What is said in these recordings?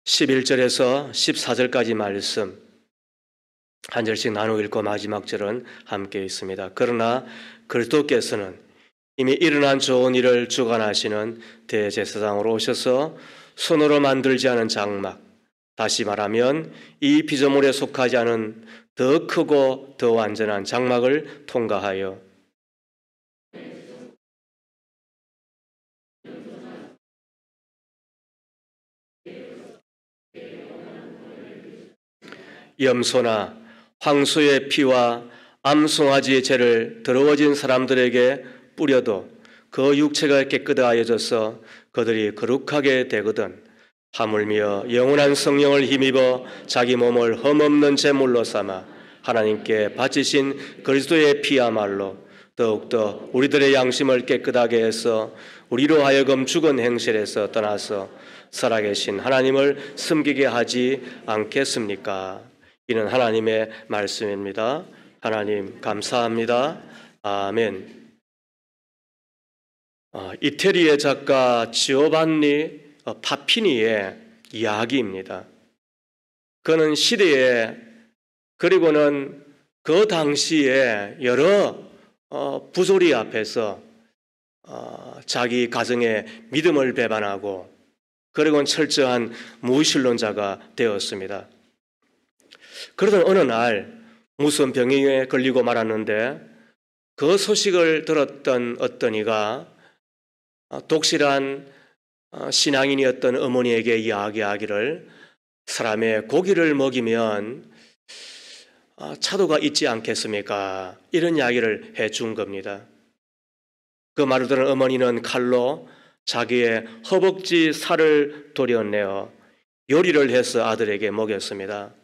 11절에서 14절까지 말씀 한 절씩 나누어 읽고 마지막 절은 함께 있습니다. 그러나 그리스도께서는 이미 일어난 좋은 일을 주관하시는 대제사장으로 오셔서 손으로 만들지 않은 장막, 다시 말하면 이 피조물에 속하지 않은 더 크고 더 완전한 장막을 통과하여 염소나 황소의 피와 암송아지의 죄를 더러워진 사람들에게 뿌려도 그 육체가 깨끗하여져서 그들이 거룩하게 되거든 하물며 영원한 성령을 힘입어 자기 몸을 흠없는 제물로 삼아 하나님께 바치신 그리스도의 피야말로 더욱더 우리들의 양심을 깨끗하게 해서 우리로 하여금 죽은 행실에서 떠나서 살아계신 하나님을 섬기게 하지 않겠습니까? 이는 하나님의 말씀입니다. 하나님 감사합니다. 아멘. 이태리의 작가 지오반니 파피니의 이야기입니다. 그는 시대에 그리고는 그 당시에 여러 부조리 앞에서 자기 가정의 믿음을 배반하고 그리고는 철저한 무신론자가 되었습니다. 그러던 어느 날 무슨 병에 걸리고 말았는데 그 소식을 들었던 어떤 이가 독실한 신앙인이었던 어머니에게 이야기하기를 사람의 고기를 먹이면 차도가 있지 않겠습니까? 이런 이야기를 해준 겁니다. 그 말을 들은 어머니는 칼로 자기의 허벅지 살을 도려내어 요리를 해서 아들에게 먹였습니다.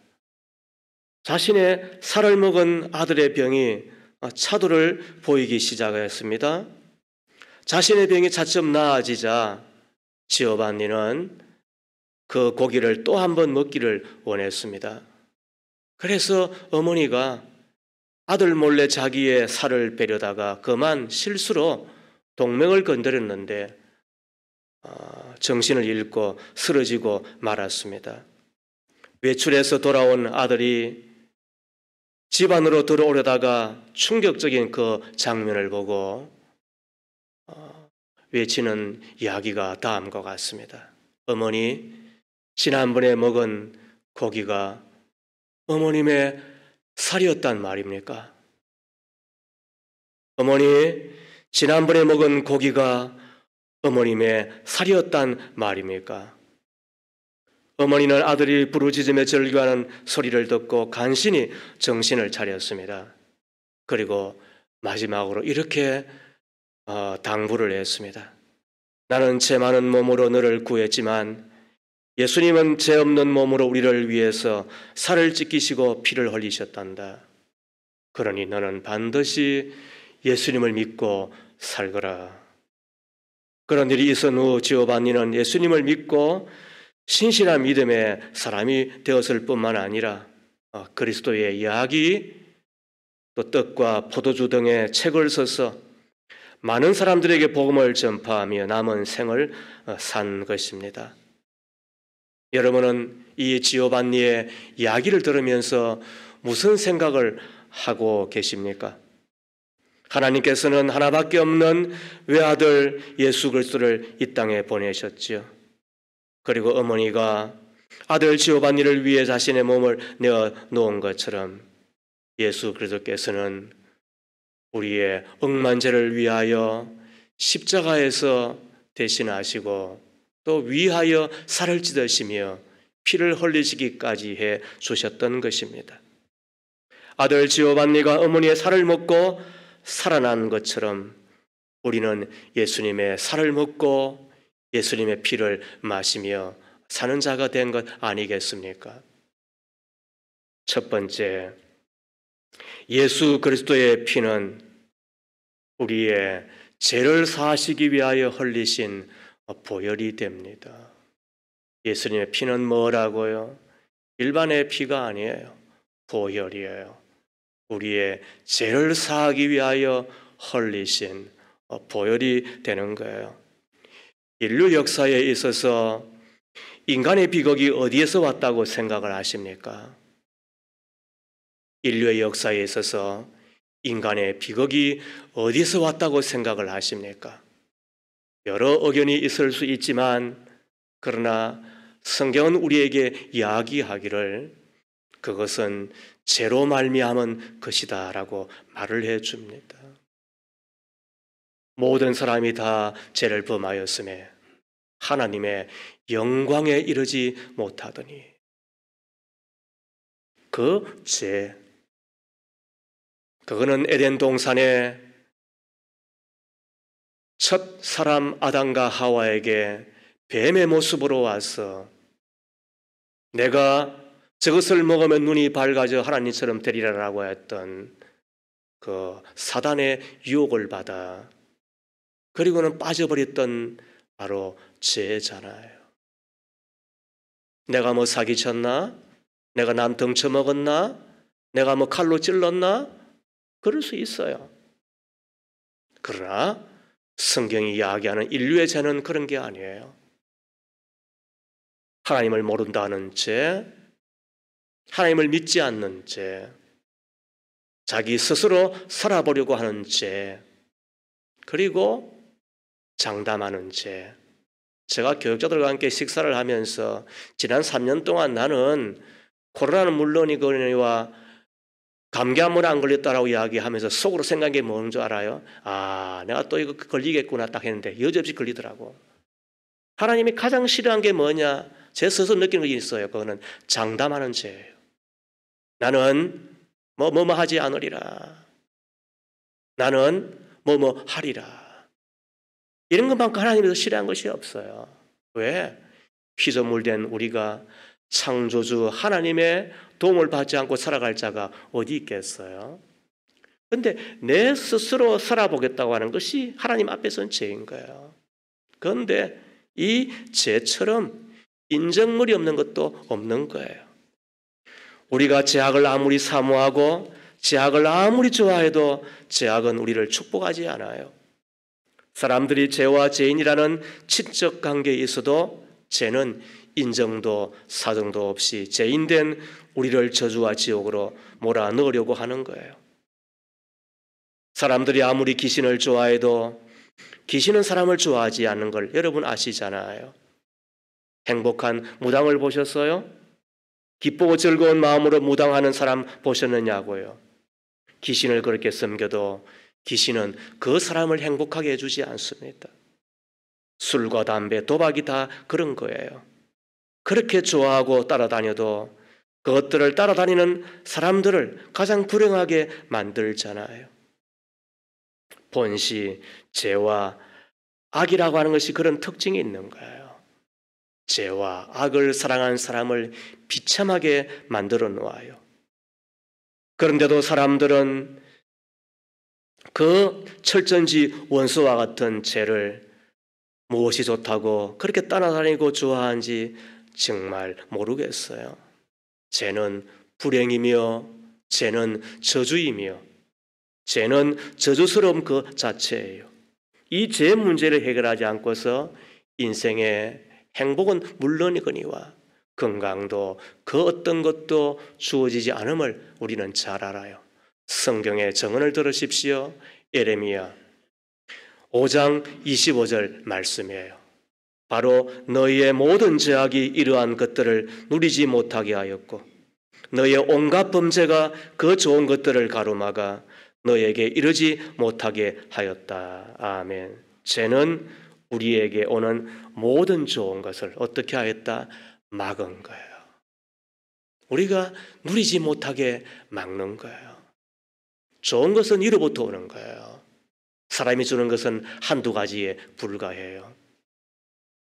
자신의 살을 먹은 아들의 병이 차도를 보이기 시작했습니다. 자신의 병이 차츰 나아지자 지오반니는 그 고기를 또 한 번 먹기를 원했습니다. 그래서 어머니가 아들 몰래 자기의 살을 베려다가 그만 실수로 동맥을 건드렸는데 정신을 잃고 쓰러지고 말았습니다. 외출해서 돌아온 아들이 집 안으로 들어오려다가 충격적인 그 장면을 보고 외치는 이야기가 다음과 같습니다. 어머니, 지난번에 먹은 고기가 어머님의 살이었단 말입니까? 어머니, 지난번에 먹은 고기가 어머님의 살이었단 말입니까? 어머니는 아들이 부르짖으며 절규하는 소리를 듣고 간신히 정신을 차렸습니다. 그리고 마지막으로 이렇게 당부를 했습니다. 나는 죄 많은 몸으로 너를 구했지만 예수님은 죄 없는 몸으로 우리를 위해서 살을 찢기시고 피를 흘리셨단다. 그러니 너는 반드시 예수님을 믿고 살거라. 그런 일이 있은 후 지오반니는 예수님을 믿고 신실한 믿음의 사람이 되었을 뿐만 아니라 그리스도의 이야기, 또 떡과 포도주 등의 책을 써서 많은 사람들에게 복음을 전파하며 남은 생을 산 것입니다. 여러분은 이 지오반니의 이야기를 들으면서 무슨 생각을 하고 계십니까? 하나님께서는 하나밖에 없는 외아들 예수 그리스도를 이 땅에 보내셨지요. 그리고 어머니가 아들 지오반니를 위해 자신의 몸을 내어 놓은 것처럼 예수 그리스도께서는 우리의 억만 죄를 위하여 십자가에서 대신하시고 또 위하여 살을 찢으시며 피를 흘리시기까지 해 주셨던 것입니다. 아들 지오반니가 어머니의 살을 먹고 살아난 것처럼 우리는 예수님의 살을 먹고 예수님의 피를 마시며 사는 자가 된 것 아니겠습니까? 첫 번째, 예수 그리스도의 피는 우리의 죄를 사하시기 위하여 흘리신 보혈이 됩니다. 예수님의 피는 뭐라고요? 일반의 피가 아니에요. 보혈이에요. 우리의 죄를 사하기 위하여 흘리신 보혈이 되는 거예요. 인류 역사에 있어서 인간의 비극이 어디에서 왔다고 생각을 하십니까? 인류의 역사에 있어서 인간의 비극이 어디서 왔다고 생각을 하십니까? 여러 의견이 있을 수 있지만 그러나 성경은 우리에게 이야기하기를 그것은 죄로 말미암은 것이다라고 말을 해줍니다. 모든 사람이 다 죄를 범하였음에 하나님의 영광에 이르지 못하더니 그 죄, 그거는 에덴 동산에 첫 사람 아담과 하와에게 뱀의 모습으로 와서 내가 저것을 먹으면 눈이 밝아져 하나님처럼 되리라라고 했던 그 사단의 유혹을 받아 그리고는 빠져버렸던 바로 죄잖아요. 내가 뭐 사기쳤나? 내가 남 덩쳐먹었나? 내가 뭐 칼로 찔렀나? 그럴 수 있어요. 그러나 성경이 이야기하는 인류의 죄는 그런 게 아니에요. 하나님을 모른다는 죄, 하나님을 믿지 않는 죄, 자기 스스로 살아보려고 하는 죄, 그리고 장담하는 죄. 제가 교육자들과 함께 식사를 하면서 지난 3년 동안 나는 코로나는 물론이거니와 감기 한 번 안 걸렸다라고 이야기하면서 속으로 생각한 게 뭔 줄 알아요? 아, 내가 또 이거 걸리겠구나 딱 했는데 여지없이 걸리더라고. 하나님이 가장 싫어한 게 뭐냐? 제 스스로 느끼는 게 있어요. 그거는 장담하는 죄예요. 나는 뭐 하지 않으리라. 나는 뭐 하리라. 이런 것만큼 하나님이 더 싫어한 것이 없어요. 왜? 피조물된 우리가 창조주 하나님의 도움을 받지 않고 살아갈 자가 어디 있겠어요? 그런데 내 스스로 살아보겠다고 하는 것이 하나님 앞에서는 죄인 거예요. 그런데 이 죄처럼 인정물이 없는 것도 없는 거예요. 우리가 죄악을 아무리 사모하고 죄악을 아무리 좋아해도 죄악은 우리를 축복하지 않아요. 사람들이 죄와 죄인이라는 친척 관계에 있어도 죄는 인정도 사정도 없이 죄인된 우리를 저주와 지옥으로 몰아넣으려고 하는 거예요. 사람들이 아무리 귀신을 좋아해도 귀신은 사람을 좋아하지 않는 걸 여러분 아시잖아요. 행복한 무당을 보셨어요? 기쁘고 즐거운 마음으로 무당하는 사람 보셨느냐고요. 귀신을 그렇게 섬겨도 귀신은 그 사람을 행복하게 해주지 않습니다. 술과 담배, 도박이 다 그런 거예요. 그렇게 좋아하고 따라다녀도 그것들을 따라다니는 사람들을 가장 불행하게 만들잖아요. 본시, 죄와 악이라고 하는 것이 그런 특징이 있는 거예요. 죄와 악을 사랑하는 사람을 비참하게 만들어 놓아요. 그런데도 사람들은 그 철전지 원수와 같은 죄를 무엇이 좋다고 그렇게 따라다니고 좋아하는지 정말 모르겠어요. 죄는 불행이며 죄는 저주이며 죄는 저주스러움 그 자체예요. 이 죄 문제를 해결하지 않고서 인생의 행복은 물론이거니와 건강도 그 어떤 것도 주어지지 않음을 우리는 잘 알아요. 성경의 정언을 들으십시오. 예레미야 5장 25절 말씀이에요. 바로 너희의 모든 죄악이 이러한 것들을 누리지 못하게 하였고 너희의 온갖 범죄가 그 좋은 것들을 가로막아 너희에게 이르지 못하게 하였다. 아멘. 죄는 우리에게 오는 모든 좋은 것을 어떻게 하였다? 막은 거예요. 우리가 누리지 못하게 막는 거예요. 좋은 것은 이로부터 오는 거예요. 사람이 주는 것은 한두 가지에 불과해요.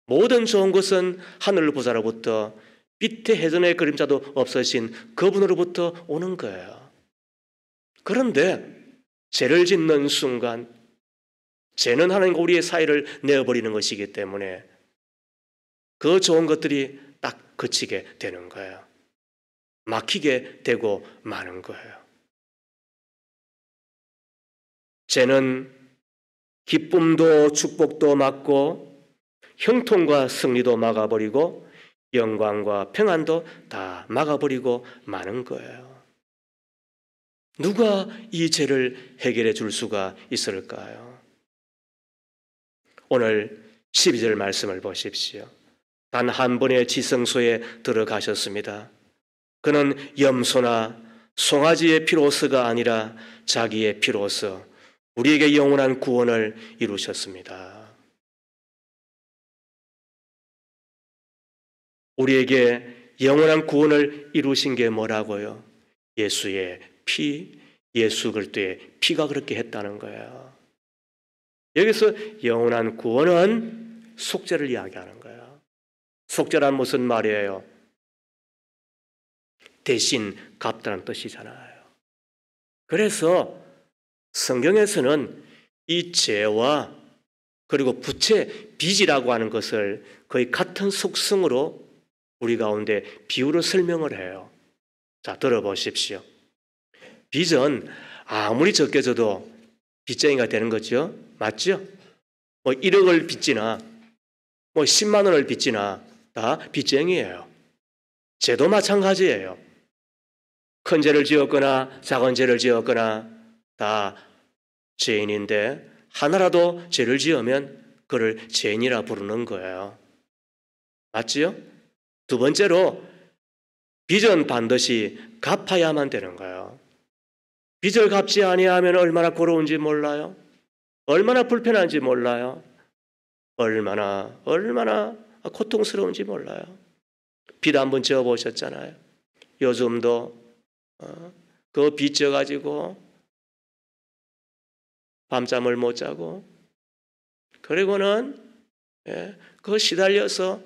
모든 좋은 것은 하늘 보좌로부터 빛의 해전의 그림자도 없으신 그분으로부터 오는 거예요. 그런데 죄를 짓는 순간 죄는 하나님과 우리의 사이를 내어버리는 것이기 때문에 그 좋은 것들이 딱 그치게 되는 거예요. 막히게 되고 마는 거예요. 죄는 기쁨도 축복도 막고 형통과 승리도 막아버리고 영광과 평안도 다 막아버리고 마는 거예요. 누가 이 죄를 해결해 줄 수가 있을까요? 오늘 12절 말씀을 보십시오. 단 한 번의 지성소에 들어가셨습니다. 그는 염소나 송아지의 피로서가 아니라 자기의 피로서 우리에게 영원한 구원을 이루셨습니다. 우리에게 영원한 구원을 이루신 게 뭐라고요? 예수의 피, 예수 그리스도의 피가 그렇게 했다는 거예요. 여기서 영원한 구원은 속죄를 이야기하는 거예요. 속죄란 무슨 말이에요? 대신 갚다는 뜻이잖아요. 그래서 성경에서는 이 죄와 그리고 부채, 빚이라고 하는 것을 거의 같은 속성으로 우리 가운데 비유로 설명을 해요. 자, 들어보십시오. 빚은 아무리 적게 져도 빚쟁이가 되는 거죠. 맞죠? 뭐 1억을 빚지나 뭐 10만 원을 빚지나 다 빚쟁이에요. 죄도 마찬가지예요. 큰 죄를 지었거나 작은 죄를 지었거나 다 죄인인데 하나라도 죄를 지으면 그를 죄인이라 부르는 거예요. 맞지요? 두 번째로 빚은 반드시 갚아야만 되는 거예요. 빚을 갚지 아니하면 얼마나 고로운지 몰라요. 얼마나 불편한지 몰라요. 얼마나 고통스러운지 몰라요. 빚 한번 지어보셨잖아요. 요즘도 그 빚 져가지고 밤잠을 못 자고 그리고는 그거 시달려서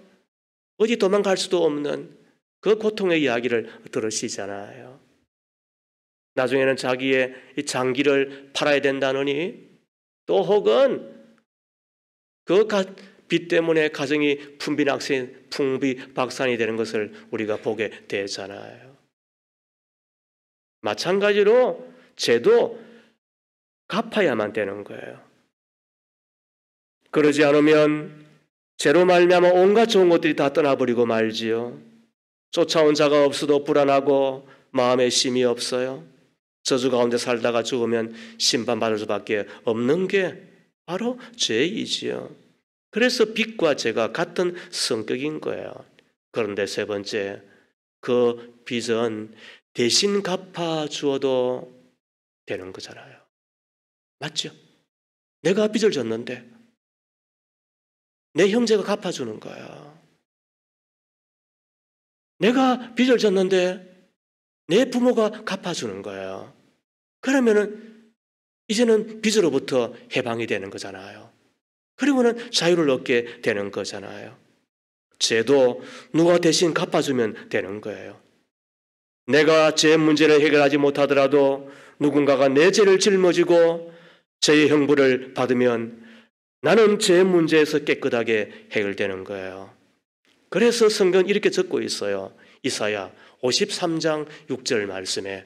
어디 도망갈 수도 없는 그 고통의 이야기를 들으시잖아요. 나중에는 자기의 이 장기를 팔아야 된다느니 또 혹은 그 빚 때문에 가정이 풍비박산이 되는 것을 우리가 보게 되잖아요. 마찬가지로 죄도 갚아야만 되는 거예요. 그러지 않으면 죄로 말미암아 온갖 좋은 것들이 다 떠나버리고 말지요. 쫓아온 자가 없어도 불안하고 마음에 쉼이 없어요. 저주 가운데 살다가 죽으면 심판받을 수밖에 없는 게 바로 죄이지요. 그래서 빚과 죄가 같은 성격인 거예요. 그런데 세 번째, 그 빚은 대신 갚아주어도 되는 거잖아요. 맞죠? 내가 빚을 졌는데 내 형제가 갚아주는 거야. 내가 빚을 졌는데 내 부모가 갚아주는 거예요. 그러면은 이제는 빚으로부터 해방이 되는 거잖아요. 그리고는 자유를 얻게 되는 거잖아요. 죄도 누가 대신 갚아주면 되는 거예요. 내가 죄 문제를 해결하지 못하더라도 누군가가 내 죄를 짊어지고 죄의 형벌을 받으면 나는 죄 문제에서 깨끗하게 해결되는 거예요. 그래서 성경은 이렇게 적고 있어요. 이사야 53장 6절 말씀에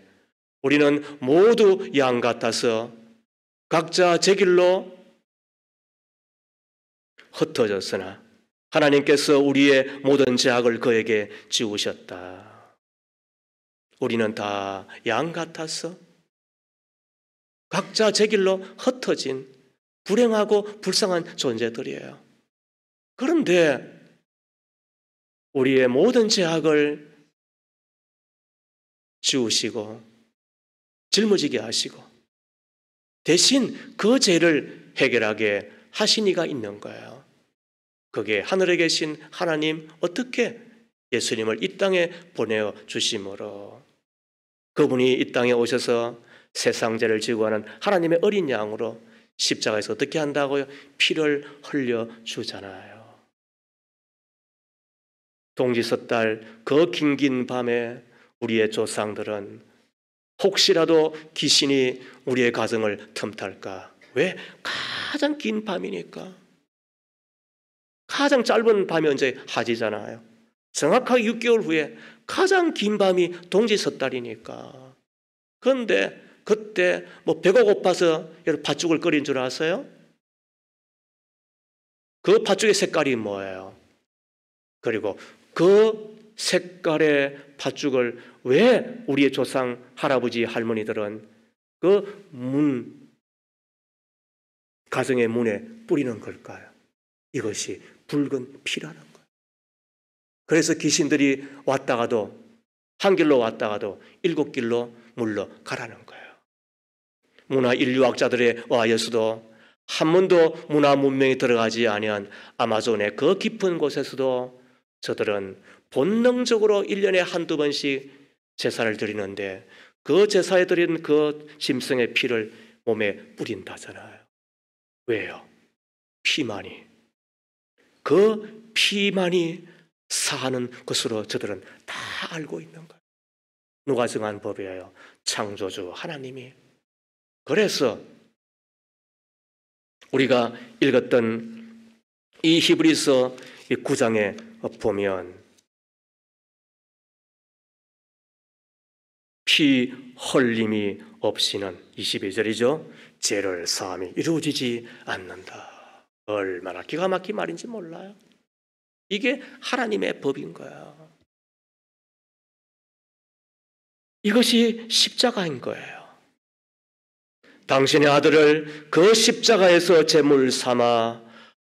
우리는 모두 양 같아서 각자 제 길로 흩어졌으나 하나님께서 우리의 모든 죄악을 그에게 지우셨다. 우리는 다 양 같아서 각자 제 길로 흩어진 불행하고 불쌍한 존재들이에요. 그런데 우리의 모든 죄악을 지우시고 짊어지게 하시고 대신 그 죄를 해결하게 하신 이가 있는 거예요. 그게 하늘에 계신 하나님, 어떻게 예수님을 이 땅에 보내어 주심으로 그분이 이 땅에 오셔서 세상 죄를 지고 하는 하나님의 어린 양으로 십자가에서 어떻게 한다고요? 피를 흘려주잖아요. 동지섣달 그 긴긴 밤에 우리의 조상들은 혹시라도 귀신이 우리의 가정을 틈탈까? 왜? 가장 긴 밤이니까. 가장 짧은 밤이 언제 하지잖아요. 정확하게 6개월 후에 가장 긴 밤이 동지섣달이니까. 그런데 그때 뭐 배가 고파서 팥죽을 끓인 줄 아세요? 그 팥죽의 색깔이 뭐예요? 그리고 그 색깔의 팥죽을 왜 우리의 조상 할아버지 할머니들은 그 가정의 문에 뿌리는 걸까요? 이것이 붉은 피라는 거예요. 그래서 귀신들이 왔다가도 한 길로 왔다가도 7길로 물러가라는 거예요. 문화 인류학자들의 와여서도 한 번도 문화 문명이 들어가지 아니한 아마존의 그 깊은 곳에서도 저들은 본능적으로 1년에 한두 번씩 제사를 드리는데 그 제사에 드린 그 짐승의 피를 몸에 뿌린다잖아요. 왜요? 피만이. 그 피만이 사하는 것으로 저들은 다 알고 있는 거예요. 누가 정한 법이에요? 창조주 하나님이. 그래서 우리가 읽었던 이 히브리서 9장에 보면 피 흘림이 없이는 22절이죠. 죄를 사함이 이루어지지 않는다. 얼마나 기가 막힌 말인지 몰라요. 이게 하나님의 법인 거예요. 이것이 십자가인 거예요. 당신의 아들을 그 십자가에서 제물 삼아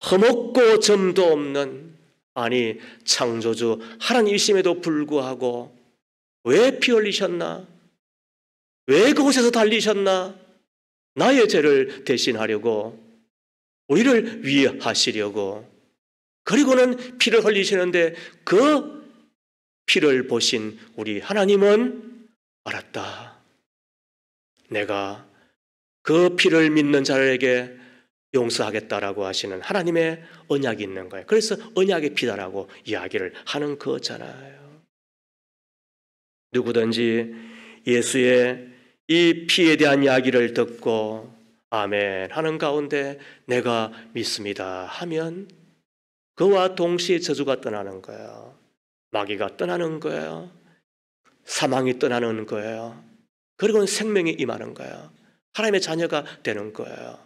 허먹고 점도 없는, 아니 창조주 하나님이심에도 불구하고 왜 피 흘리셨나? 왜 그곳에서 달리셨나? 나의 죄를 대신하려고, 우리를 위하시려고. 그리고는 피를 흘리시는데 그 피를 보신 우리 하나님은 알았다. 내가 그 피를 믿는 자들에게 용서하겠다라고 하시는 하나님의 언약이 있는 거예요. 그래서 언약의 피다라고 이야기를 하는 거잖아요. 누구든지 예수의 이 피에 대한 이야기를 듣고 아멘 하는 가운데 내가 믿습니다 하면 그와 동시에 저주가 떠나는 거예요. 마귀가 떠나는 거예요. 사망이 떠나는 거예요. 그리고 생명이 임하는 거예요. 하나님의 자녀가 되는 거예요.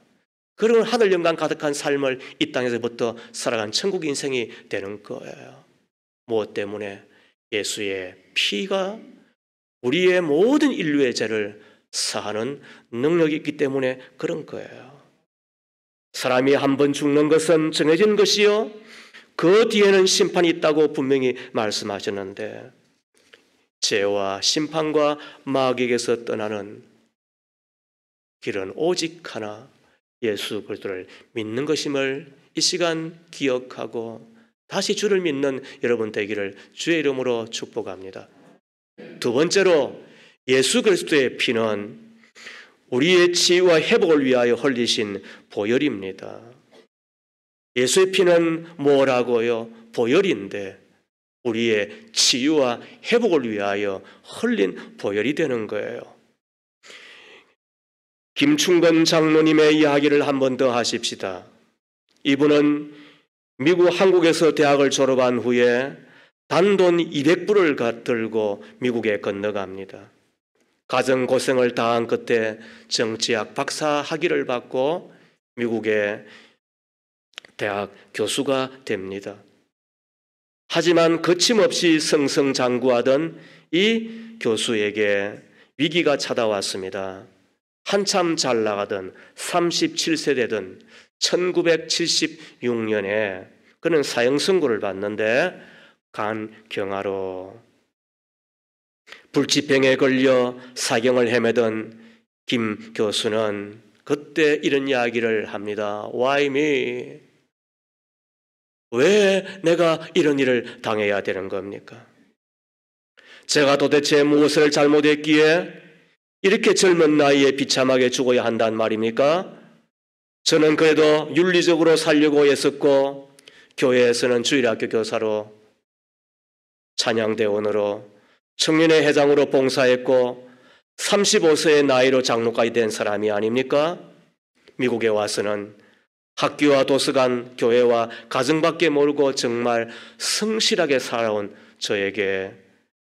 그리고 하늘 영광 가득한 삶을 이 땅에서부터 살아간 천국 인생이 되는 거예요. 무엇 때문에? 예수의 피가 우리의 모든 인류의 죄를 사하는 능력이 있기 때문에 그런 거예요. 사람이 한 번 죽는 것은 정해진 것이요 그 뒤에는 심판이 있다고 분명히 말씀하셨는데 죄와 심판과 마귀에게서 떠나는 길은 오직 하나, 예수 그리스도를 믿는 것임을 이 시간 기억하고 다시 주를 믿는 여러분 되기를 주의 이름으로 축복합니다. 두 번째로 예수 그리스도의 피는 우리의 치유와 회복을 위하여 흘리신 보혈입니다. 예수의 피는 뭐라고요? 보혈인데 우리의 치유와 회복을 위하여 흘린 보혈이 되는 거예요. 김충건 장로님의 이야기를 한 번 더 하십시다. 이분은 미국 한국에서 대학을 졸업한 후에 단돈 200불을 들고 미국에 건너갑니다. 가정고생을 다한 끝에 정치학 박사 학위를 받고 미국의 대학 교수가 됩니다. 하지만 거침없이 승승장구하던 이 교수에게 위기가 찾아왔습니다. 한참 잘 나가던 37세 되던 1976년에 그는 사형 선고를 받는데 간경화로 불치병에 걸려 사경을 헤매던 김 교수는 그때 이런 이야기를 합니다. Why me? 왜 내가 이런 일을 당해야 되는 겁니까? 제가 도대체 무엇을 잘못했기에 이렇게 젊은 나이에 비참하게 죽어야 한단 말입니까? 저는 그래도 윤리적으로 살려고 애썼고 교회에서는 주일학교 교사로 찬양대원으로 청년회 회장으로 봉사했고 35세의 나이로 장로까지 된 사람이 아닙니까? 미국에 와서는 학교와 도서관, 교회와 가정밖에 모르고 정말 성실하게 살아온 저에게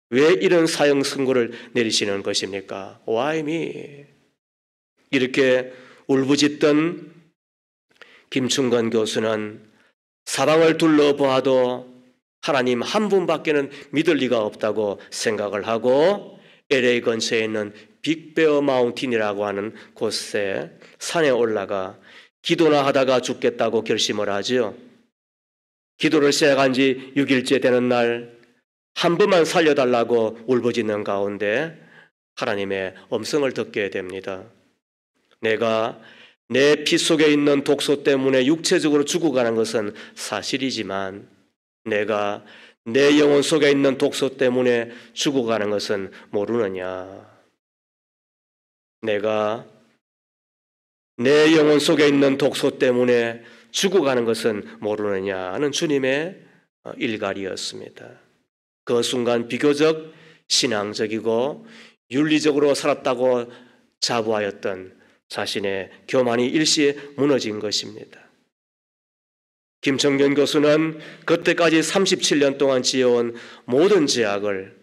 왜 이런 사형 선고를 내리시는 것입니까? Why me? 이렇게 울부짖던 김충건 교수는 사방을 둘러보아도 하나님 한 분밖에는 믿을 리가 없다고 생각을 하고 LA 근처에 있는 빅베어 마운틴이라고 하는 곳에 산에 올라가 기도나 하다가 죽겠다고 결심을 하죠. 기도를 시작한 지 6일째 되는 날 한 번만 살려달라고 울부짖는 가운데 하나님의 음성을 듣게 됩니다. 내가 내 피 속에 있는 독소 때문에 육체적으로 죽어가는 것은 사실이지만 내가 내 영혼 속에 있는 독소 때문에 죽어가는 것은 모르느냐. 내가 내 영혼 속에 있는 독소 때문에 죽어가는 것은 모르느냐는 주님의 일갈이었습니다. 그 순간 비교적 신앙적이고 윤리적으로 살았다고 자부하였던 자신의 교만이 일시에 무너진 것입니다. 김청년 교수는 그때까지 37년 동안 지어온 모든 제약을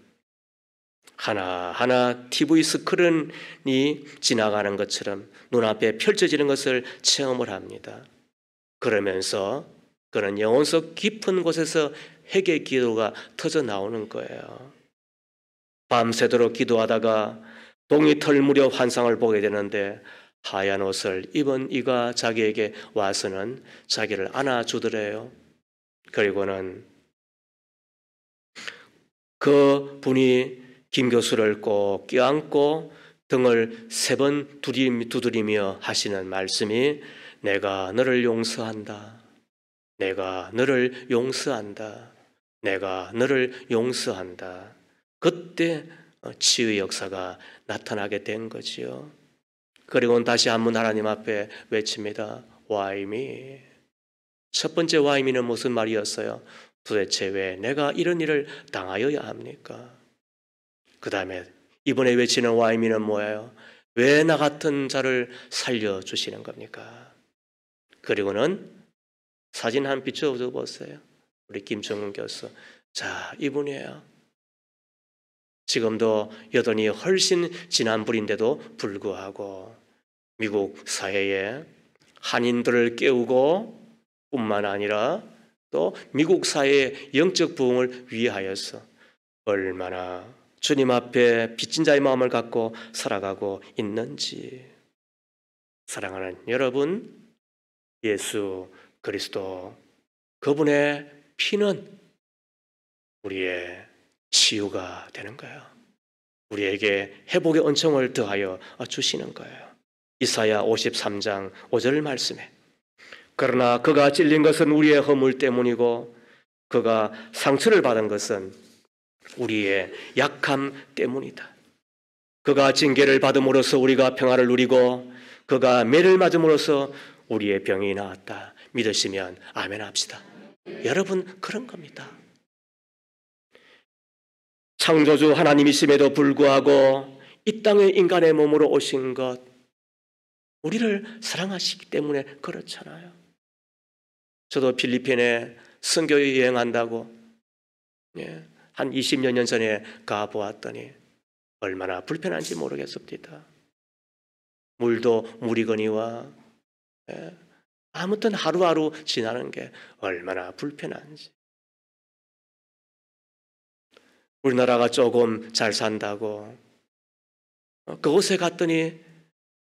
하나하나 TV 스크린이 지나가는 것처럼 눈앞에 펼쳐지는 것을 체험을 합니다. 그러면서 그는 영혼 속 깊은 곳에서 회개 기도가 터져 나오는 거예요. 밤새도록 기도하다가 동이 털 무렵 환상을 보게 되는데 하얀 옷을 입은 이가 자기에게 와서는 자기를 안아주더래요. 그리고는 그 분이 김 교수를 꼭 껴안고 등을 3번 두드리며 하시는 말씀이 내가 너를 용서한다. 내가 너를 용서한다. 내가 너를 용서한다. 그때 치유의 역사가 나타나게 된 거지요. 그리고는 다시 한번 하나님 앞에 외칩니다. Why me? 첫 번째 why me는 무슨 말이었어요? 도대체 왜 내가 이런 일을 당하여야 합니까? 그 다음에 이번에 외치는 why me는 뭐예요? 왜 나 같은 자를 살려주시는 겁니까? 그리고는 사진 한 비춰 보세요. 우리 김정은 교수. 자, 이분이에요. 지금도 여전히 훨씬 지난 분인데도 불구하고 미국 사회에 한인들을 깨우고 뿐만 아니라 또 미국 사회의 영적 부흥을 위하여서 얼마나 주님 앞에 빚진 자의 마음을 갖고 살아가고 있는지. 사랑하는 여러분, 예수 그리스도 그분의 피는 우리의 치유가 되는 거예요. 우리에게 회복의 은총을 더하여 주시는 거예요. 이사야 53장 5절 말씀에 그러나 그가 찔린 것은 우리의 허물 때문이고 그가 상처를 받은 것은 우리의 약함 때문이다. 그가 징계를 받음으로써 우리가 평화를 누리고 그가 매를 맞음으로써 우리의 병이 나았다. 믿으시면 아멘 합시다. 여러분 그런 겁니다. 창조주 하나님이심에도 불구하고 이 땅에 인간의 몸으로 오신 것 우리를 사랑하시기 때문에 그렇잖아요. 저도 필리핀에 선교 여행한다고 한 20여 년 전에 가보았더니 얼마나 불편한지 모르겠습니다. 물도 무리거니와 아무튼 하루하루 지나는 게 얼마나 불편한지. 우리나라가 조금 잘 산다고 그곳에 갔더니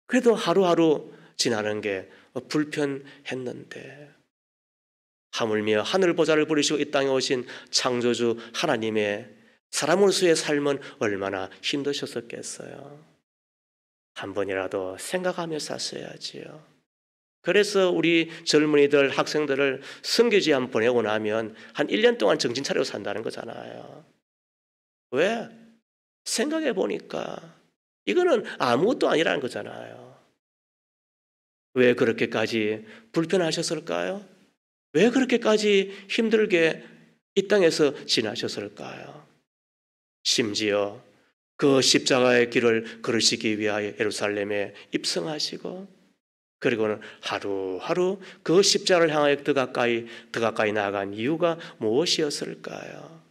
그래도 하루하루 지나는 게 불편했는데 하물며 하늘 보좌를 부리시고 이 땅에 오신 창조주 하나님의 사람으로서의 삶은 얼마나 힘드셨었겠어요. 한 번이라도 생각하며 샀어야지요. 그래서 우리 젊은이들, 학생들을 선교지 한번 보내고 나면 한 1년 동안 정신 차리고 산다는 거잖아요. 왜? 생각해 보니까 이거는 아무것도 아니라는 거잖아요. 왜 그렇게까지 불편하셨을까요? 왜 그렇게까지 힘들게 이 땅에서 지나셨을까요? 심지어 그 십자가의 길을 걸으시기 위하여 예루살렘에 입성하시고 그리고는 하루하루 그 십자가를 향하여 더 가까이 나아간 이유가 무엇이었을까요?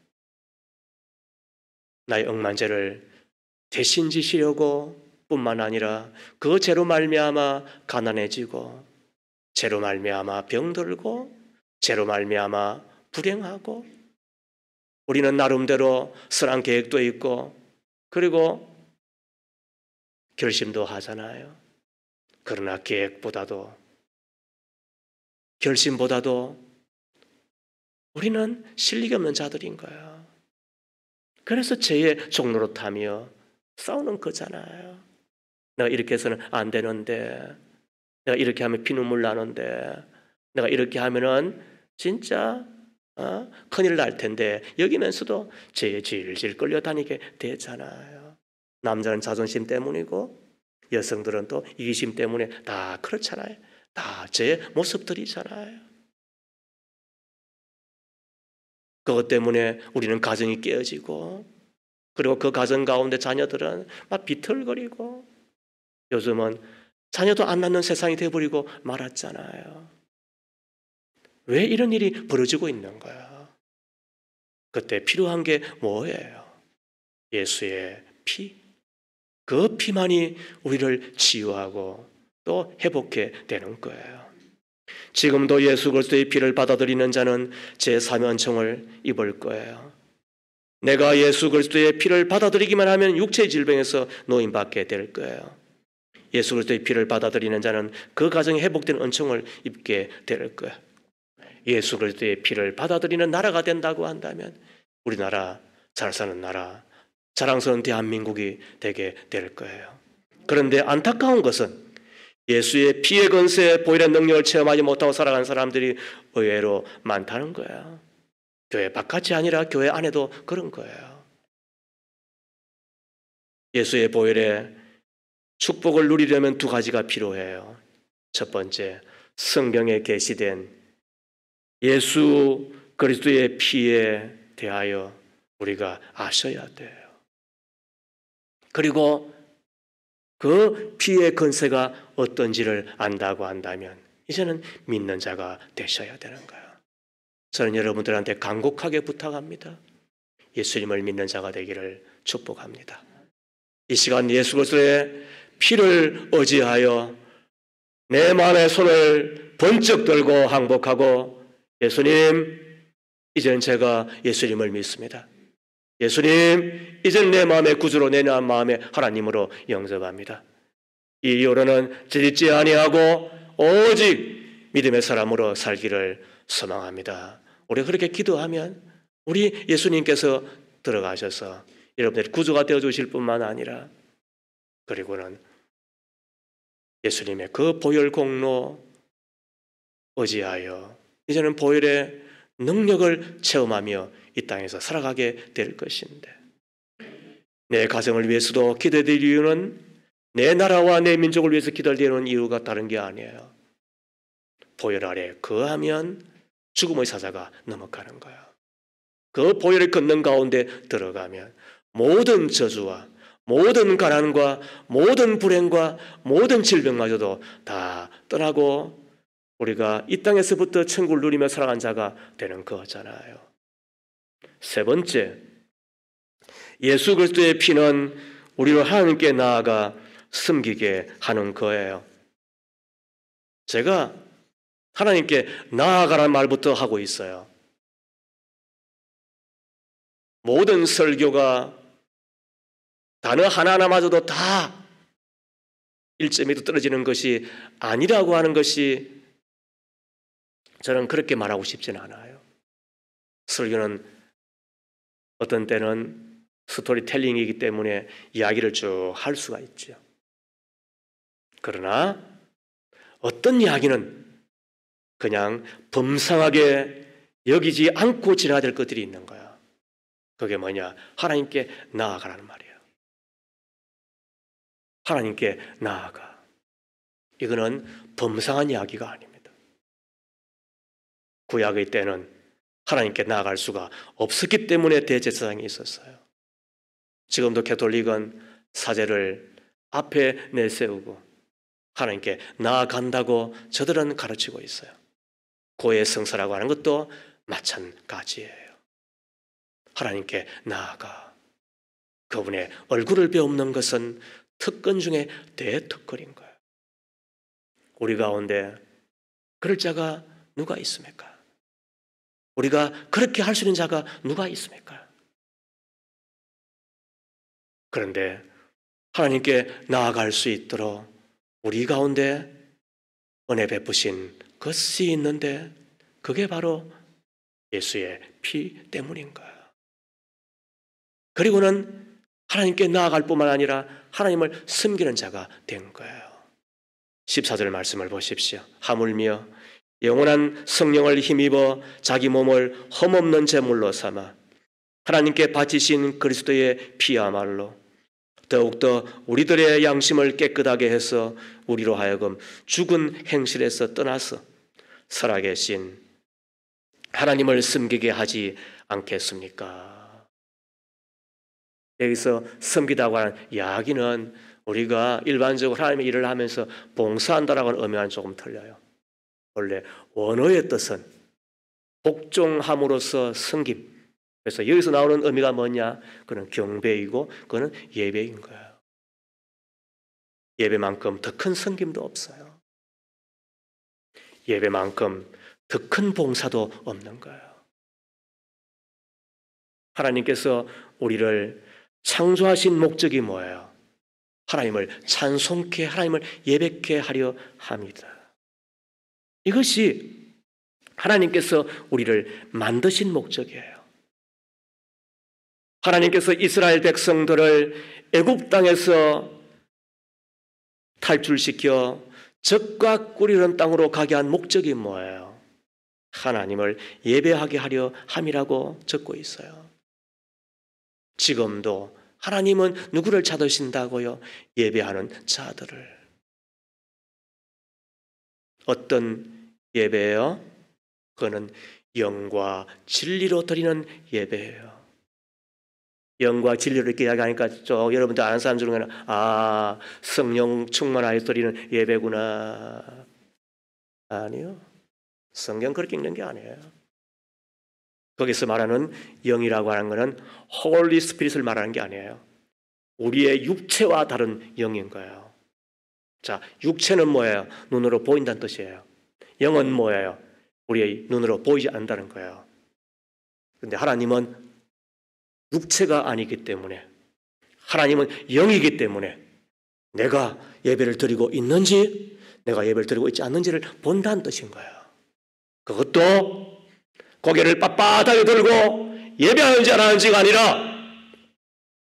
나의 억만죄를 대신 지시려고 뿐만 아니라 그 죄로 말미암아 가난해지고 죄로 말미암아 병들고 죄로 말미암아 불행하고 우리는 나름대로 선한 계획도 있고 그리고 결심도 하잖아요. 그러나 계획보다도 결심보다도 우리는 실력이 없는 자들인 거예요. 그래서 죄의 종로로 타며 싸우는 거잖아요. 내가 이렇게 해서는 안 되는데, 내가 이렇게 하면 피눈물 나는데, 내가 이렇게 하면은 진짜 큰일 날 텐데, 여기면서도 죄에 질질 끌려다니게 되잖아요. 남자는 자존심 때문이고 여성들은 또 이기심 때문에 다 그렇잖아요. 다 죄의 모습들이잖아요. 그것 때문에 우리는 가정이 깨어지고 그리고 그 가정 가운데 자녀들은 막 비틀거리고 요즘은 자녀도 안 낳는 세상이 돼버리고 말았잖아요. 왜 이런 일이 벌어지고 있는 거야? 그때 필요한 게 뭐예요? 예수의 피. 그 피만이 우리를 치유하고 또 회복해 되는 거예요. 지금도 예수 그리스도의 피를 받아들이는 자는 제3연총을 입을 거예요. 내가 예수 그리스도의 피를 받아들이기만 하면 육체의 질병에서 노인받게 될 거예요. 예수 그리스도의 피를 받아들이는 자는 그 가정에 회복된 은총을 입게 될 거예요. 예수 그리스도의 피를 받아들이는 나라가 된다고 한다면 우리나라, 잘 사는 나라, 자랑스러운 대한민국이 되게 될 거예요. 그런데 안타까운 것은 예수의 피의 건세에 보혈의 능력을 체험하지 못하고 살아가는 사람들이 의외로 많다는 거예요. 교회 바깥이 아니라 교회 안에도 그런 거예요. 예수의 보혈의 축복을 누리려면 두 가지가 필요해요. 첫 번째, 성경에 게시된 예수 그리스도의 피에 대하여 우리가 아셔야 돼요. 그리고 그 피의 건세가 어떤지를 안다고 한다면 이제는 믿는 자가 되셔야 되는 거예요. 저는 여러분들한테 간곡하게 부탁합니다. 예수님을 믿는 자가 되기를 축복합니다. 이 시간 예수 그리스도의 피를 의지하여 내 마음의 손을 번쩍 들고 항복하고 예수님, 이제는 제가 예수님을 믿습니다. 예수님, 이제는 내 마음의 구주로 내 마음의 하나님으로 영접합니다. 이 이후로는 지짓지 아니하고 오직 믿음의 사람으로 살기를 소망합니다. 우리가 그렇게 기도하면 우리 예수님께서 들어가셔서 여러분들이 구주가 되어주실 뿐만 아니라 그리고는 예수님의 그 보혈 공로 의지하여 이제는 보혈의 능력을 체험하며 이 땅에서 살아가게 될 것인데 내 가정을 위해서도 기도드릴 이유는 내 나라와 내 민족을 위해서 기도드리는 이유가 다른 게 아니에요. 보혈 아래 거하면 죽음의 사자가 넘어가는 거야. 그 보혈의 걷는 가운데 들어가면 모든 저주와 모든 가난과 모든 불행과 모든 질병마저도 다 떠나고 우리가 이 땅에서부터 천국을 누리며 살아간 자가 되는 거잖아요. 세 번째, 예수 그리스도의 피는 우리를 하나님께 나아가 섬기게 하는 거예요. 제가 하나님께 나아가라는 말부터 하고 있어요. 모든 설교가 단어 하나하나마저도 다 1점에도 떨어지는 것이 아니라고 하는 것이 저는 그렇게 말하고 싶지는 않아요. 설교는 어떤 때는 스토리텔링이기 때문에 이야기를 쭉 할 수가 있죠. 그러나 어떤 이야기는 그냥 범상하게 여기지 않고 지나야 될 것들이 있는 거야. 그게 뭐냐? 하나님께 나아가라는 말이에요. 하나님께 나아가. 이거는 범상한 이야기가 아닙니다. 구약의 때는 하나님께 나아갈 수가 없었기 때문에 대제사장이 있었어요. 지금도 가톨릭은 사제를 앞에 내세우고 하나님께 나아간다고 저들은 가르치고 있어요. 고해 성사라고 하는 것도 마찬가지예요. 하나님께 나아가. 그분의 얼굴을 배우는 것은 특권 중에 대특권인 거예요. 우리 가운데 그럴 자가 누가 있습니까? 우리가 그렇게 할 수 있는 자가 누가 있습니까? 그런데 하나님께 나아갈 수 있도록 우리 가운데 은혜 베푸신 것이 있는데 그게 바로 예수의 피 때문인 거예요. 그리고는 하나님께 나아갈 뿐만 아니라 하나님을 섬기는 자가 된 거예요. 14절 말씀을 보십시오. 하물며 영원한 성령을 힘입어 자기 몸을 흠없는 제물로 삼아 하나님께 바치신 그리스도의 피야말로 더욱더 우리들의 양심을 깨끗하게 해서 우리로 하여금 죽은 행실에서 떠나서 살아계신 하나님을 섬기게 하지 않겠습니까? 여기서 섬기다고 하는 이야기는 우리가 일반적으로 하나님의 일을 하면서 봉사한다라고 하는 의미와는 조금 틀려요. 원래 원어의 뜻은 복종함으로써 섬김. 그래서 여기서 나오는 의미가 뭐냐? 그는 경배이고 그는 예배인 거예요. 예배만큼 더 큰 섬김도 없어요. 예배만큼 더 큰 봉사도 없는 거예요. 하나님께서 우리를 창조하신 목적이 뭐예요? 하나님을 찬송케, 하나님을 예배케 하려 합니다. 이것이 하나님께서 우리를 만드신 목적이에요. 하나님께서 이스라엘 백성들을 애굽 땅에서 탈출시켜 적과 꿀이는 땅으로 가게 한 목적이 뭐예요? 하나님을 예배하게 하려 함이라고 적고 있어요. 지금도 하나님은 누구를 찾으신다고요? 예배하는 자들을. 어떤 예배예요? 그거는 영과 진리로 드리는 예배예요. 영과 진리로 이렇게 이야기하니까 여러분들 아는 사람 중에는 성령 충만하여 드리는 예배구나. 아니요. 성경 그렇게 읽는 게 아니에요. 거기서 말하는 영이라고 하는 것은 홀리 스피릿을 말하는 게 아니에요. 우리의 육체와 다른 영인 거예요. 자, 육체는 뭐예요? 눈으로 보인다는 뜻이에요. 영은 뭐예요? 우리의 눈으로 보이지 않는다는 거예요. 그런데 하나님은 육체가 아니기 때문에, 하나님은 영이기 때문에 내가 예배를 드리고 있는지 내가 예배를 드리고 있지 않는지를 본다는 뜻인 거예요. 그것도 고개를 빳빳하게 들고 예배하는지 안 하는지가 아니라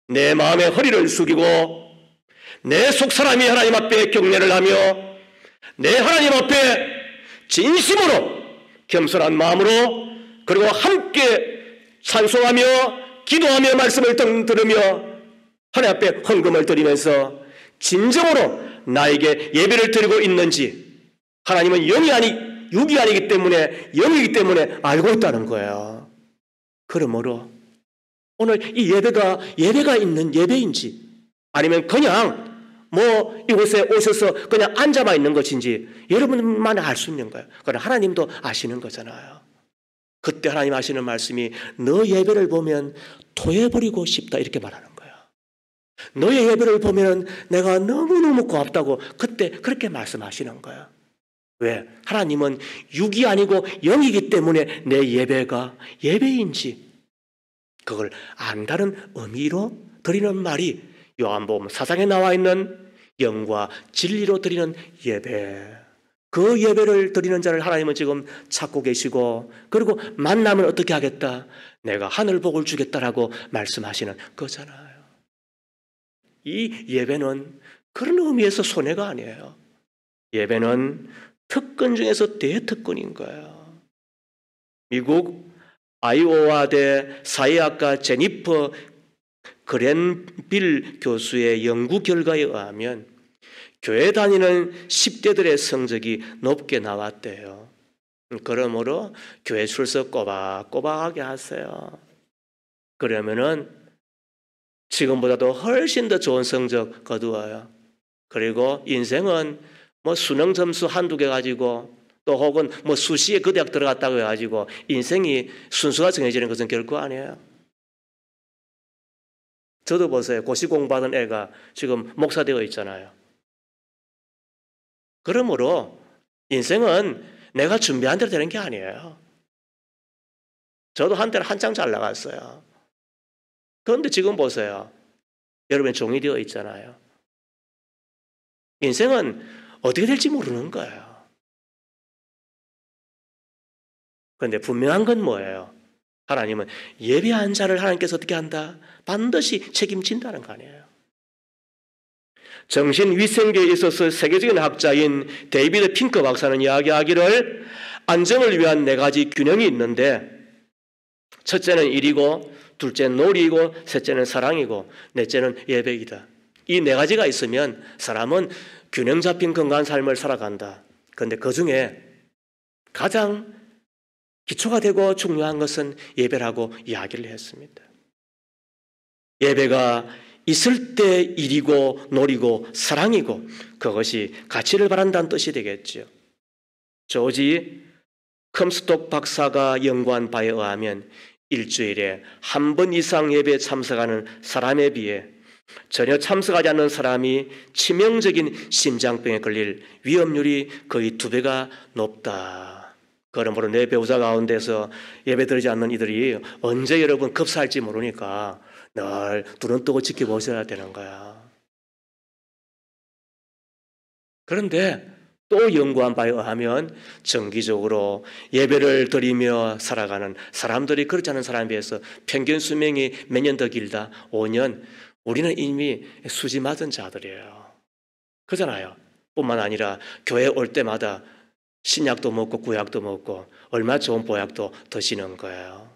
내 마음의 허리를 숙이고 내 속사람이 하나님 앞에 경례를 하며 내 하나님 앞에 진심으로 겸손한 마음으로 그리고 함께 찬송하며 기도하며 말씀을 들으며 하나님 앞에 헌금을 드리면서 진정으로 나에게 예배를 드리고 있는지 하나님은 육이 아니기 때문에 영이기 때문에 알고 있다는 거예요. 그러므로 오늘 이 예배가 있는 예배인지 아니면 그냥 이곳에 오셔서 그냥 앉아만 있는 것인지 여러분만 알 수 있는 거예요. 그러나 하나님도 아시는 거잖아요. 그때 하나님 하시는 말씀이 너 예배를 보면 토해버리고 싶다 이렇게 말하는 거예요. 너의 예배를 보면 내가 너무너무 고맙다고 그때 그렇게 말씀하시는 거예요. 왜? 하나님은 육이 아니고 영이기 때문에 내 예배가 예배인지 그걸 안다는 의미로 드리는 말이 요한복음 4장에 나와 있는 영과 진리로 드리는 예배. 그 예배를 드리는 자를 하나님은 지금 찾고 계시고 그리고 만나면 어떻게 하겠다? 내가 하늘 복을 주겠다라고 말씀하시는 거잖아요. 이 예배는 그런 의미에서 손해가 아니에요. 예배는 특권 중에서 대특권인 거예요. 미국 아이오와대 사회학과 제니퍼 그랜빌 교수의 연구 결과에 의하면 교회 다니는 10대들의 성적이 높게 나왔대요. 그러므로 교회 출석 꼬박꼬박하게 하세요. 그러면은 지금보다도 훨씬 더 좋은 성적 거두어요. 그리고 인생은 수능 점수 한두 개 가지고 또 혹은 수시에 그 대학 들어갔다고 해가지고 인생이 순수가 정해지는 것은 결코 아니에요. 저도 보세요. 고시 공부하던 애가 지금 목사 되어 있잖아요. 그러므로 인생은 내가 준비한 대로 되는 게 아니에요. 저도 한때는 한창 잘 나갔어요. 그런데 지금 보세요. 여러분의 종이 되어 있잖아요. 인생은 어떻게 될지 모르는 거예요. 그런데 분명한 건 뭐예요? 하나님은 예배한 자를 하나님께서 어떻게 한다? 반드시 책임진다는 거 아니에요. 정신위생계에 있어서 세계적인 학자인 데이비드 핑크 박사는 이야기하기를 안정을 위한 네 가지 균형이 있는데 첫째는 일이고 둘째는 놀이이고 셋째는 사랑이고 넷째는 예배이다. 이 네 가지가 있으면 사람은 균형 잡힌 건강한 삶을 살아간다. 그런데 그중에 가장 기초가 되고 중요한 것은 예배라고 이야기를 했습니다. 예배가 있을 때 일이고 놀이고 사랑이고 그것이 가치를 바란다는 뜻이 되겠죠. 조지 컴스톡 박사가 연구한 바에 의하면 일주일에 한 번 이상 예배에 참석하는 사람에 비해 전혀 참석하지 않는 사람이 치명적인 심장병에 걸릴 위험률이 거의 2배가 높다. 그러므로 내 배우자 가운데서 예배 드리지 않는 이들이 언제 여러분 급사할지 모르니까 늘 눈은 뜨고 지켜보셔야 되는 거야. 그런데 또 연구한 바에 의하면 정기적으로 예배를 드리며 살아가는 사람들이 그렇지 않은 사람에 비해서 평균 수명이 몇 년 더 길다? 5년. 우리는 이미 수지 맞은 자들이에요. 그잖아요. 뿐만 아니라 교회 올 때마다 신약도 먹고 구약도 먹고 얼마나 좋은 보약도 드시는 거예요.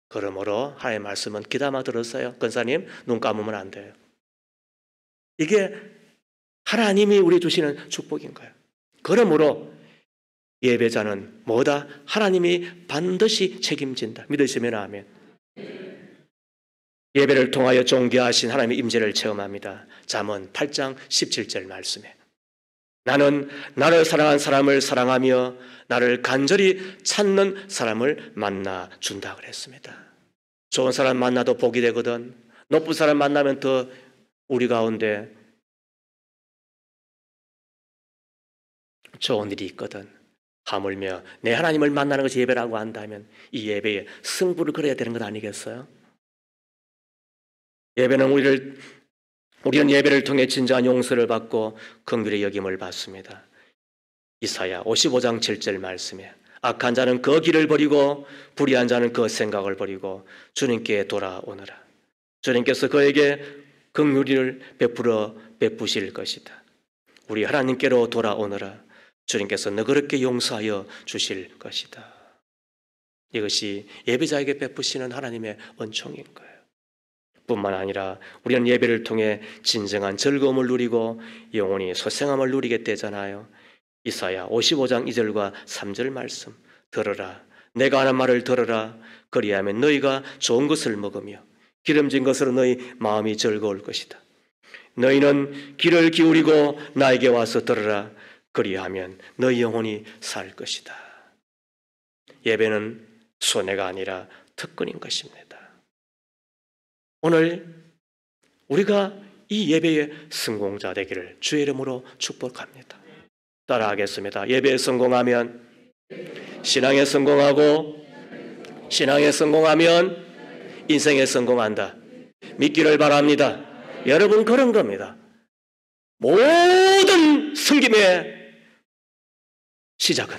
그러므로 하나님의 말씀은 귀담아 들었어요. 권사님 눈 감으면 안 돼요. 이게 하나님이 우리 주시는 축복인 거예요. 그러므로 예배자는 뭐다? 하나님이 반드시 책임진다. 믿으시면 아멘. 예배를 통하여 존귀하신 하나님의 임재를 체험합니다. 잠언 8장 17절 말씀에 나는 나를 사랑한 사람을 사랑하며 나를 간절히 찾는 사람을 만나 준다 그랬습니다. 좋은 사람 만나도 복이 되거든. 높은 사람 만나면 더 우리 가운데 좋은 일이 있거든. 하물며 내 하나님을 만나는 것이 예배라고 한다면 이 예배에 승부를 걸어야 되는 것 아니겠어요? 우리는 예배를 통해 진정한 용서를 받고 긍휼의 여김을 받습니다. 이사야 55장 7절 말씀에 악한 자는 그 길을 버리고 불의한 자는 그 생각을 버리고 주님께 돌아오너라. 주님께서 그에게 긍휼을 베푸실 것이다. 우리 하나님께로 돌아오너라. 주님께서 너그럽게 용서하여 주실 것이다. 이것이 예배자에게 베푸시는 하나님의 은총인 거예요. 뿐만 아니라 우리는 예배를 통해 진정한 즐거움을 누리고 영원히 소생함을 누리게 되잖아요. 이사야 55장 2절과 3절 말씀 들으라. 내가 하는 말을 들으라. 그리하면 너희가 좋은 것을 먹으며 기름진 것으로 너희 마음이 즐거울 것이다. 너희는 귀를 기울이고 나에게 와서 들으라. 그리하면 너희 영혼이 살 것이다. 예배는 손해가 아니라 특권인 것입니다. 오늘 우리가 이 예배의 성공자 되기를 주의 이름으로 축복합니다. 따라하겠습니다. 예배에 성공하면 신앙에 성공하고 신앙에 성공하면 인생에 성공한다. 믿기를 바랍니다. 여러분 그런 겁니다. 모든 섬김의 시작은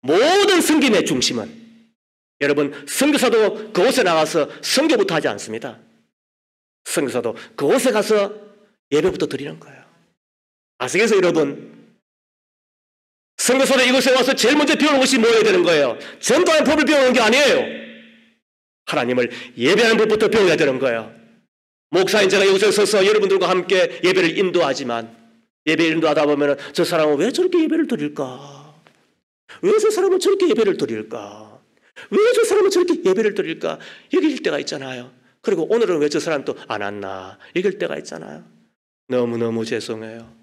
모든 섬김의 중심은 여러분 선교사도 그곳에 나가서 선교부터 하지 않습니다. 선교사도 그곳에 가서 예배부터 드리는 거예요. 아시겠어요 여러분? 선교사도 이곳에 와서 제일 먼저 배우는 것이 뭐여야 되는 거예요? 전도하는 법을 배우는 게 아니에요. 하나님을 예배하는 법부터 배워야 되는 거예요. 목사인 제가 여기서 서서 여러분들과 함께 예배를 인도하지만 예배를 인도하다 보면 저 사람은 왜 저렇게 예배를 드릴까? 왜 저 사람은 저렇게 예배를 드릴까? 왜 저 사람은 저렇게 예배를 드릴까? 여길 때가 있잖아요. 그리고 오늘은 왜 저 사람 또 안 왔나? 여길 때가 있잖아요. 너무너무 죄송해요.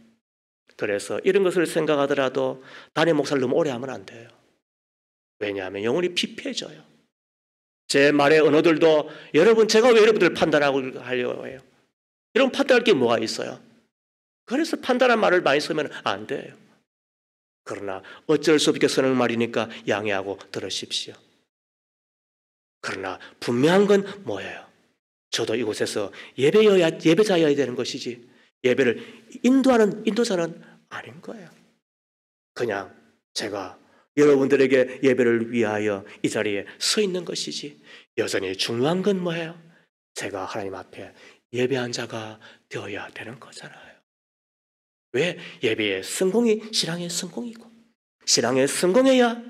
그래서 이런 것을 생각하더라도 담임 목사를 너무 오래 하면 안 돼요. 왜냐하면 영혼이 피폐해져요. 제 말의 언어들도 여러분 제가 왜 여러분들을 판단하려고 해요? 여러분 판단할 게 뭐가 있어요? 그래서 판단한 말을 많이 쓰면 안 돼요. 그러나 어쩔 수 없게 쓰는 말이니까 양해하고 들으십시오. 그러나 분명한 건 뭐예요? 저도 이곳에서 예배자여야 되는 것이지 예배를 인도하는 인도자는 아닌 거예요. 그냥 제가 여러분들에게 예배를 위하여 이 자리에 서 있는 것이지 여전히 중요한 건 뭐예요? 제가 하나님 앞에 예배한 자가 되어야 되는 거잖아요. 왜? 예배의 성공이 신앙의 성공이고 신앙의 성공해야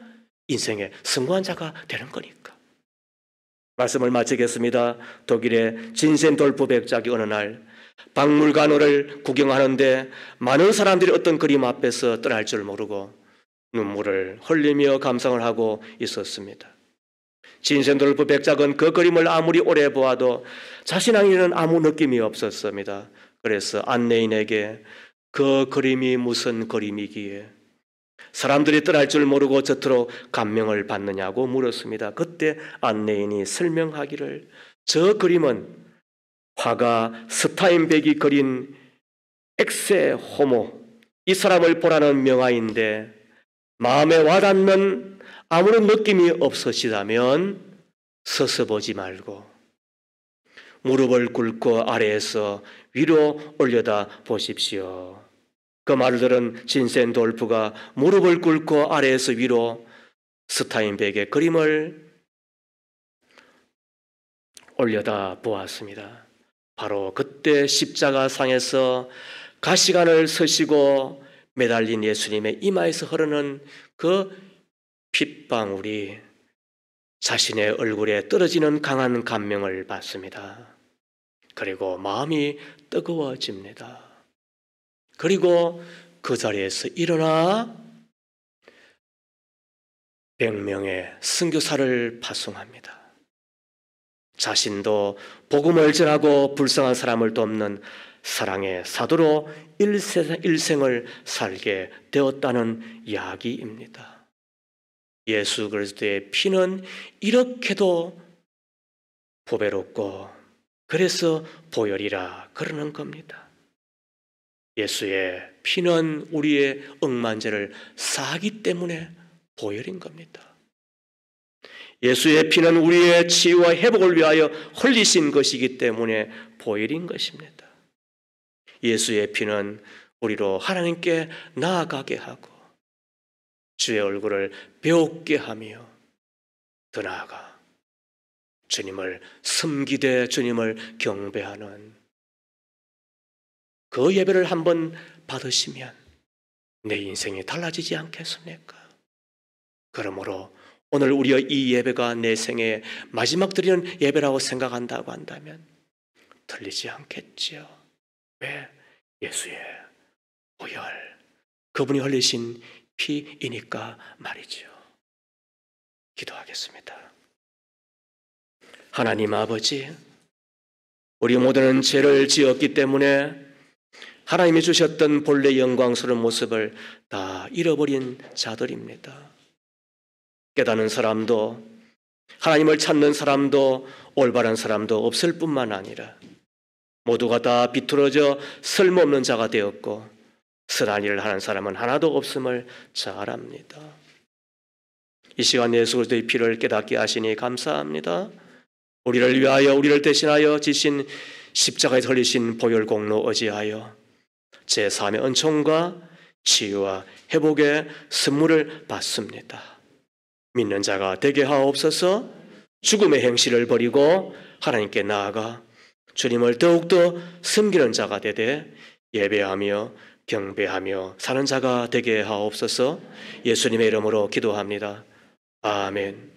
인생의 성공한 자가 되는 거니까. 말씀을 마치겠습니다. 독일의 진센돌프 백작이 어느 날 박물관을 구경하는데 많은 사람들이 어떤 그림 앞에서 떠날 줄 모르고 눈물을 흘리며 감상을 하고 있었습니다. 진센돌프 백작은 그 그림을 아무리 오래 보아도 자신에게는 아무 느낌이 없었습니다. 그래서 안내인에게 그 그림이 무슨 그림이기에 사람들이 떠날 줄 모르고 저토록 감명을 받느냐고 물었습니다. 그때 안내인이 설명하기를 저 그림은 화가 스타인백이 그린 엑세 호모, 이 사람을 보라는 명화인데 마음에 와닿는 아무런 느낌이 없으시다면 서서 보지 말고 무릎을 꿇고 아래에서 위로 올려다 보십시오. 그 말을 들은 진센돌프가 무릎을 꿇고 아래에서 위로 스타인백의 그림을 올려다 보았습니다. 바로 그때 십자가상에서 가시관을 서시고 매달린 예수님의 이마에서 흐르는 그 핏방울이 자신의 얼굴에 떨어지는 강한 감명을 받습니다. 그리고 마음이 뜨거워집니다. 그리고 그 자리에서 일어나 100명의 선교사를 파송합니다. 자신도 복음을 전하고 불쌍한 사람을 돕는 사랑의 사도로 일생을 살게 되었다는 이야기입니다. 예수 그리스도의 피는 이렇게도 보배롭고 그래서 보혈이라 그러는 겁니다. 예수의 피는 우리의 억만죄를 사하기 때문에 보혈인 겁니다. 예수의 피는 우리의 치유와 회복을 위하여 흘리신 것이기 때문에 보혈인 것입니다. 예수의 피는 우리로 하나님께 나아가게 하고 주의 얼굴을 배우게 하며 더 나아가 주님을 섬기되 주님을 경배하는 그 예배를 한번 받으시면 내 인생이 달라지지 않겠습니까? 그러므로 오늘 우리의 이 예배가 내 생의 마지막 드리는 예배라고 생각한다고 한다면 틀리지 않겠지요. 왜? 예수의 보혈, 그분이 흘리신 피이니까 말이죠. 기도하겠습니다. 하나님 아버지, 우리 모두는 죄를 지었기 때문에 하나님이 주셨던 본래 영광스러운 모습을 다 잃어버린 자들입니다. 깨닫는 사람도 하나님을 찾는 사람도 올바른 사람도 없을 뿐만 아니라 모두가 다 비뚤어져 쓸모없는 자가 되었고 선한 일을 하는 사람은 하나도 없음을 잘 압니다. 이 시간 예수 그리스도의 피를 깨닫게 하시니 감사합니다. 우리를 위하여 우리를 대신하여 지신 십자가에 흘리신 보혈 공로 의지하여 제3의 은총과 치유와 회복의 선물을 받습니다. 믿는 자가 되게 하옵소서. 죽음의 행실을 버리고 하나님께 나아가 주님을 더욱더 섬기는 자가 되되 예배하며 경배하며 사는 자가 되게 하옵소서. 예수님의 이름으로 기도합니다. 아멘.